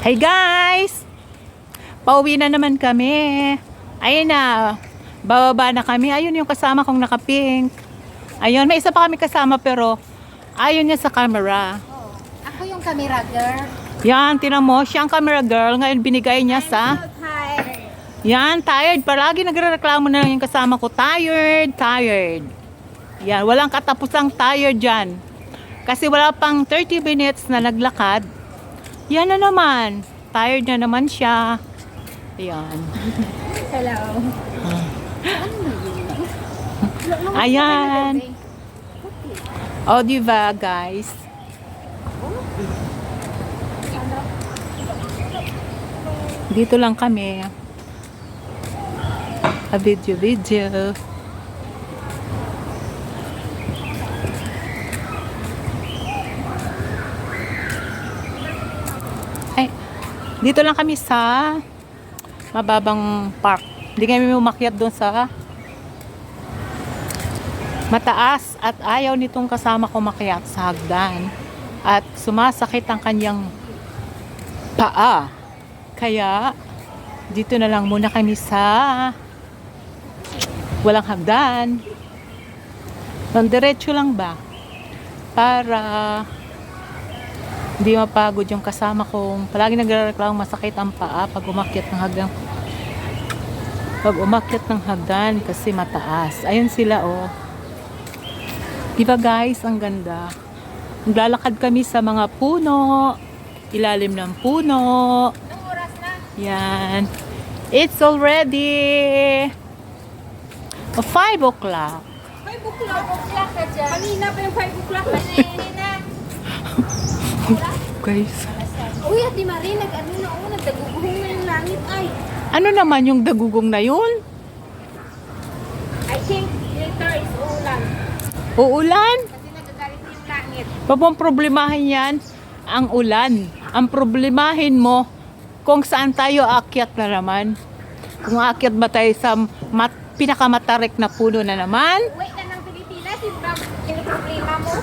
Hey guys! Pauwi na naman kami. Ayun na. Bababa na kami. Ayun yung kasama kong naka-pink. Ayun, may isa pa kami kasama pero ayun niya sa camera. Oh, ako yung camera girl. Yan, tinan mo. Siya ang camera girl. Ngayon binigay niya sa... I'm so tired. Yan, tired. Palagi nagrereklamo na lang yung kasama ko. Tired, tired. Yan, walang katapusang tired dyan. Kasi wala pang 30 minutes na naglakad. Yan na naman. Tired na naman siya. Ayan. Hello. Ayan. O, diba, guys? Dito lang kami. A video. Ay, dito lang kami sa mababang park. Hindi kami umakyat doon sa mataas at ayaw nitong kasama ko makyat sa hagdan. At sumasakit ang kanyang paa. Kaya, dito na lang muna kami sa walang hagdan. Diretso lang ba? Para hindi mapagod yung kasama kong palagi nagrereklamo masakit ang paa pag umakyat ng hagdan. Pag umakyat ng hagdan kasi mataas. Ayun sila oh. Diba guys, ang ganda. Naglalakad kami sa mga puno. Ilalim ng puno. Anong oras na? Yan. It's already 5 o'clock. 5 o'clock ka dyan. Kanina pa yung 5 o'clock. Kanina. Guys. Uy, Ate Marie, nagdaguguhong na yung langit ay. Ano naman yung dagugong na yun? I think later is ulan. Uulan? Kasi nagagalit na yung langit. Papang problemahin yan ang ulan. Ang problemahin mo kung saan tayo aakyat na naman. Kung aakyat ba tayo sa pinakamatarik na puno na naman? Uwi na ng Pilipinas, yung problema mo.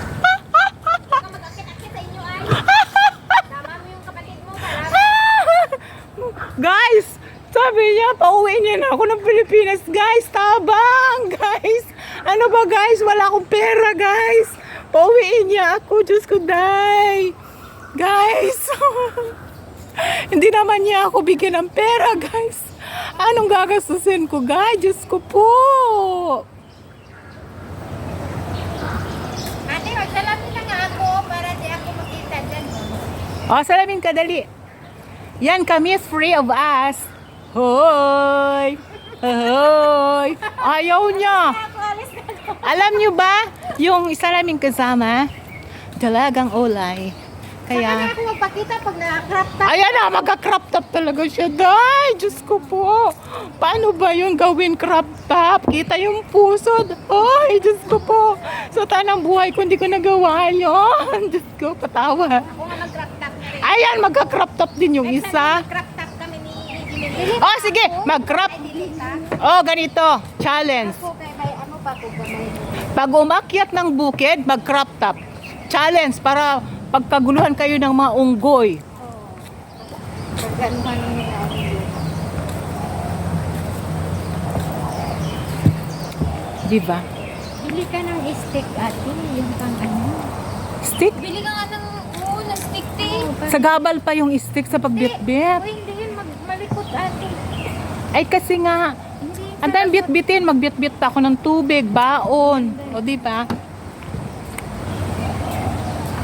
Baka mag-akit-akit sa inyo ay. Tama mo yung kapatid mo, Guys, sabi niya, pauwi niya na ako ng Pilipinas. Guys, tabang! Guys, ano ba guys? Wala akong pera, guys. Pauwiin niya ako. Diyos ko, day. Guys, hindi naman niya ako bigyan ng pera, guys. Anong gagastusin ko, guys? Diyos ko po. Ate, salamin na nga ako para di ako makita dyan. O, salamin ka, dali. Yan, kami is free of us. Hoy! Hoy! Ayaw niya. Ako, alis na ako. Alam niyo ba, yung isa naming kasama, dalagang ulay. Saka na Kaya, ako magpakita pag na-crop top. ayan na, magka-crop top talaga siya. Day, Diyos ko po. Paano ba yung gawin crop top? Kita yung puso. Ay, Diyos ko po. Sa tanang buhay ko, hindi ko nagawa yun. Diyos ko, patawa. Ako nga mag-crop top na rin. Ayan, magka-crop top din yung Next isa. time mag-crop top kami ni Jimmy. Oh, sige, mag-crop. Ay, delete ha. Oh, ganito, challenge. Ako kay may ano pa ko ba may. Pag umakyat ng bukid, mag-crop top. Challenge para pagkaguluhan kayo ng mga unggoy. Pagganuhan ng mga Diba? Bili ka ng stick ate, yung pang ano. Stick? Bili ka nga ng stick te. Sa gabal pa yung stick sa pagbitbit. Uy, hindi yun malikot ate. Ay kasi nga, Hindi. ang time bitbitin, magbitbit pa ako ng tubig, baon. O diba?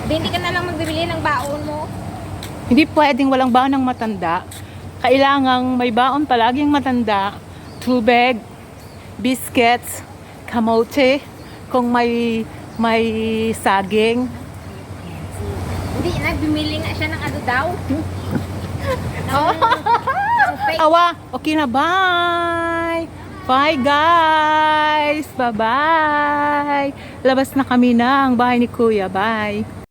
Hindi ka na lang magbibili ng baon mo. Hindi pwedeng walang baon ng matanda. Kailangang may baon palaging matanda. Tubig, biscuits, kamote, kung may saging. Hindi na, bumili nga siya ng ano daw. Ng fake. Awa, okay na, bye! Bye guys! Bye-bye! Labas na kami ng bahay ni Kuya, bye!